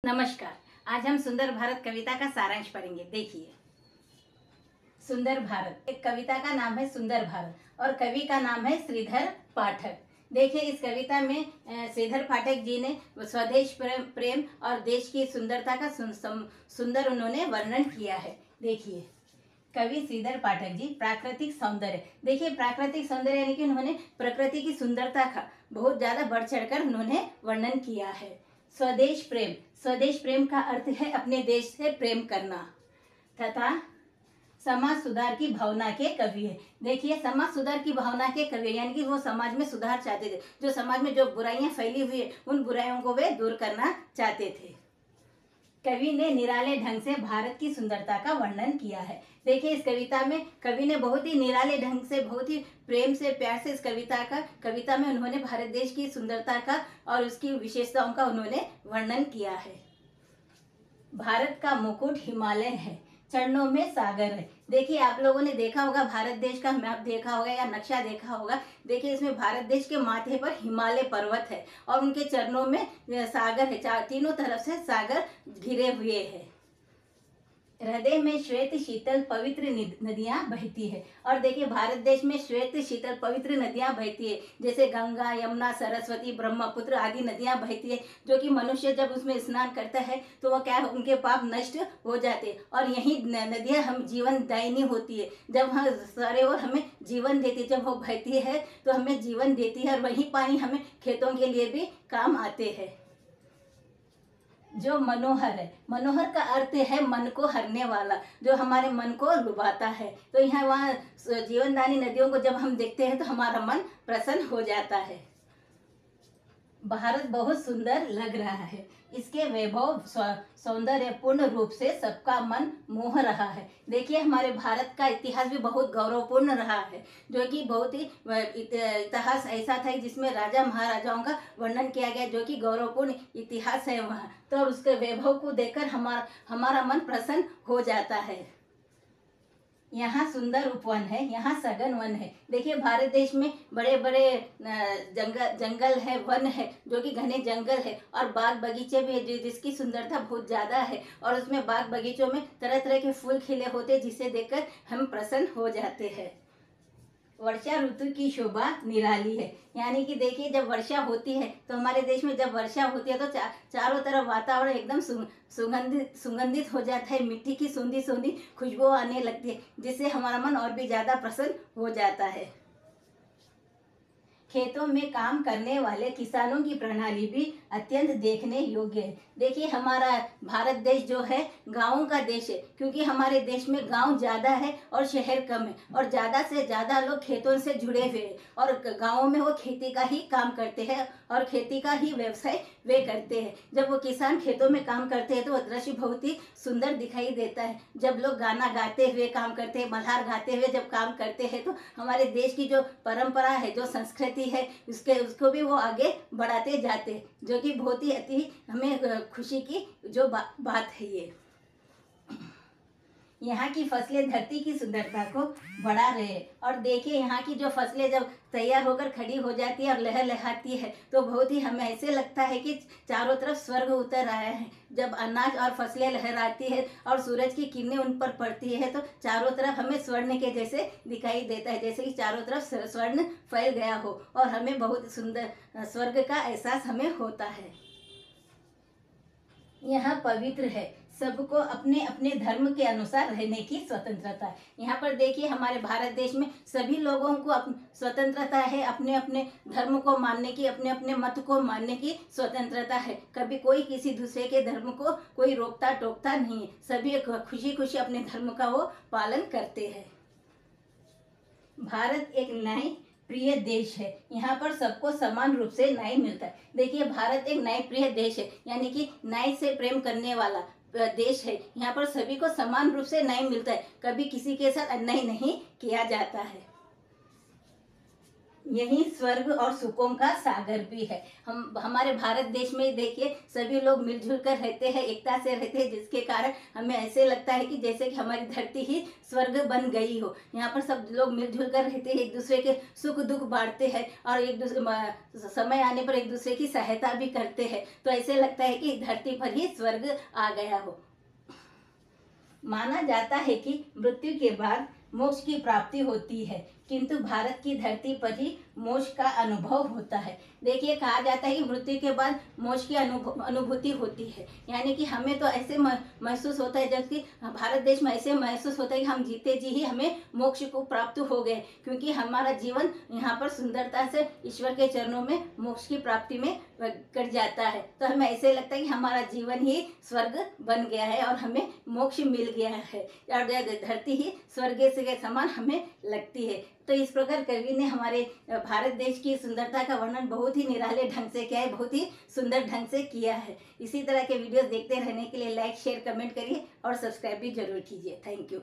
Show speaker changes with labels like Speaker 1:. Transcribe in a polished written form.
Speaker 1: नमस्कार। आज हम सुंदर भारत कविता का सारांश पढ़ेंगे। देखिए, सुंदर भारत एक कविता का नाम है सुंदर भारत और कवि का नाम है श्रीधर पाठक। देखिए, इस कविता में श्रीधर पाठक जी ने स्वदेश प्रेम और देश की सुंदरता का सुंदर उन्होंने वर्णन किया है। देखिए, कवि श्रीधर पाठक जी प्राकृतिक सौंदर्य। देखिए, प्राकृतिक सौंदर्य यानी कि उन्होंने प्रकृति की सुंदरता का बहुत ज्यादा बढ़ चढ़कर उन्होंने वर्णन किया है। स्वदेश प्रेम, स्वदेश प्रेम का अर्थ है अपने देश से प्रेम करना। तथा समाज सुधार की भावना के कवि है। देखिए, समाज सुधार की भावना के कवि यानी कि वो समाज में सुधार चाहते थे। जो समाज में जो बुराइयां फैली हुई है उन बुराइयों को वे दूर करना चाहते थे। कवि ने निराले ढंग से भारत की सुंदरता का वर्णन किया है। देखिए, इस कविता में कवि ने बहुत ही निराले ढंग से, बहुत ही प्रेम से, प्यार से इस कविता में उन्होंने भारत देश की सुंदरता का और उसकी विशेषताओं का उन्होंने वर्णन किया है। भारत का मुकुट हिमालय है, चरणों में सागर है। देखिए, आप लोगों ने देखा होगा, भारत देश का मैप देखा होगा या नक्शा देखा होगा। देखिए, इसमें भारत देश के माथे पर हिमालय पर्वत है और उनके चरणों में सागर है। तीनों तरफ से सागर घिरे हुए हैं। हृदय में श्वेत शीतल पवित्र नदियां बहती है। और देखिए, भारत देश में श्वेत शीतल पवित्र नदियां बहती है, जैसे गंगा, यमुना, सरस्वती, ब्रह्मपुत्र आदि नदियां बहती है, जो कि मनुष्य जब उसमें स्नान करता है तो वह क्या है, उनके पाप नष्ट हो जाते हैं। और यही नदियां हम जीवन दायिनी होती है, जब हम सारे और हमें जीवन देती है। जब वो बहती है तो हमें जीवन देती है और वही पानी हमें खेतों के लिए भी काम आते हैं। जो मनोहर है, मनोहर का अर्थ है मन को हरने वाला, जो हमारे मन को लुभाता है। तो यहाँ वहाँ जीवनदानी नदियों को जब हम देखते हैं तो हमारा मन प्रसन्न हो जाता है। भारत बहुत सुंदर लग रहा है, इसके वैभव सौंदर्य पूर्ण रूप से सबका मन मोह रहा है। देखिए, हमारे भारत का इतिहास भी बहुत गौरवपूर्ण रहा है, जो कि बहुत ही इतिहास ऐसा था जिसमें राजा महाराजाओं का वर्णन किया गया, जो कि गौरवपूर्ण इतिहास है वहाँ। तो उसके वैभव को देखकर हमारा मन प्रसन्न हो जाता है। यहाँ सुंदर उपवन है, यहाँ सघन वन है। देखिए, भारत देश में बड़े बड़े जंगल है, वन है, जो कि घने जंगल है, और बाग बगीचे भी है, जिसकी सुंदरता बहुत ज्यादा है। और उसमें बाग बगीचों में तरह तरह के फूल खिले होते हैं, जिसे देखकर हम प्रसन्न हो जाते हैं। वर्षा ऋतु की शोभा निराली है। यानी कि देखिए, जब वर्षा होती है तो हमारे देश में जब वर्षा होती है तो चारों तरफ वातावरण एकदम सुगंधित हो जाता है। मिट्टी की सूंधी सूंधी खुशबू आने लगती है, जिससे हमारा मन और भी ज्यादा प्रसन्न हो जाता है। खेतों में काम करने वाले किसानों की प्रणाली भी अत्यंत देखने योग्य है। देखिए, हमारा भारत देश जो है गांवों का देश है, क्योंकि हमारे देश में गांव ज़्यादा है और शहर कम है, और ज़्यादा से ज़्यादा लोग खेतों से जुड़े हुए हैं और गांवों में वो खेती का ही काम करते हैं और खेती का ही व्यवसाय वे करते हैं। जब वो किसान खेतों में काम करते हैं तो वो दृश्य बहुत ही सुंदर दिखाई देता है। जब लोग गाना गाते हुए काम करते हैं, मल्हार गाते हुए जब काम करते हैं, तो हमारे देश की जो परंपरा है, जो संस्कृति है, उसको भी वो आगे बढ़ाते जाते हैं, जो कि बहुत ही अति हमें खुशी की जो बात है। ये यहाँ की फसलें धरती की सुंदरता को बढ़ा रहे हैं। और देखिए, यहाँ की जो फसलें जब तैयार होकर खड़ी हो जाती है और लहर लहाती है तो बहुत ही हमें ऐसे लगता है कि चारों तरफ स्वर्ग उतर आया है। जब अनाज और फसलें लहराती है और सूरज की किरणें उन पर पड़ती है तो चारों तरफ हमें स्वर्ण के जैसे दिखाई देता है, जैसे कि चारों तरफ स्वर्ण फैल गया हो और हमें बहुत सुंदर स्वर्ग का एहसास हमें होता है। यहाँ पवित्र है, सबको अपने अपने धर्म के अनुसार रहने की स्वतंत्रता है। यहाँ पर देखिए, हमारे भारत देश में सभी लोगों को स्वतंत्रता है, अपने अपने धर्म को मानने की, अपने अपने मत को मानने की स्वतंत्रता है। कभी कोई किसी दूसरे के धर्म को कोई रोकता टोकता नहीं है। सभी खुशी खुशी अपने धर्म का वो पालन करते हैं। भारत एक न्याय प्रिय देश है, यहाँ पर सबको समान रूप से न्याय मिलता है। देखिए, भारत एक न्याय प्रिय देश है, यानी कि न्याय से प्रेम करने वाला देश है। यहाँ पर सभी को समान रूप से न्याय मिलता है, कभी किसी के साथ अन्याय नहीं किया जाता है। यही स्वर्ग और सुखों का सागर भी है। हम हमारे भारत देश में देखिए सभी लोग मिलजुल कर रहते हैं, एकता से रहते हैं, जिसके कारण हमें ऐसे लगता है कि जैसे कि हमारी धरती ही स्वर्ग बन गई हो। यहाँ पर सब लोग मिलजुल कर रहते हैं, एक दूसरे के सुख दुख बांटते हैं और एक दूसरे समय आने पर एक दूसरे की सहायता भी करते हैं। तो ऐसे लगता है कि धरती पर ही स्वर्ग आ गया हो। माना जाता है कि मृत्यु के बाद मोक्ष की प्राप्ति होती है, किंतु भारत की धरती पर ही मोक्ष का अनुभव होता है। देखिए कहा जाता है कि मृत्यु के बाद मोक्ष की अनुभूति होती है, यानी कि हमें तो ऐसे महसूस होता है, जबकि भारत देश में ऐसे महसूस होता है कि हम जीते जी ही हमें मोक्ष को प्राप्त हो गए, क्योंकि हमारा जीवन यहाँ पर सुंदरता से ईश्वर के चरणों में मोक्ष की प्राप्ति में कट जाता है। तो हमें ऐसे लगता है कि हमारा जीवन ही स्वर्ग बन गया है और हमें मोक्ष मिल गया है और धरती ही स्वर्ग के समान हमें लगती है। तो इस प्रकार कवि ने हमारे भारत देश की सुंदरता का वर्णन बहुत ही निराले ढंग से किया है, बहुत ही सुंदर ढंग से किया है। इसी तरह के वीडियोस देखते रहने के लिए लाइक शेयर कमेंट करिए और सब्सक्राइब भी जरूर कीजिए। Thank you.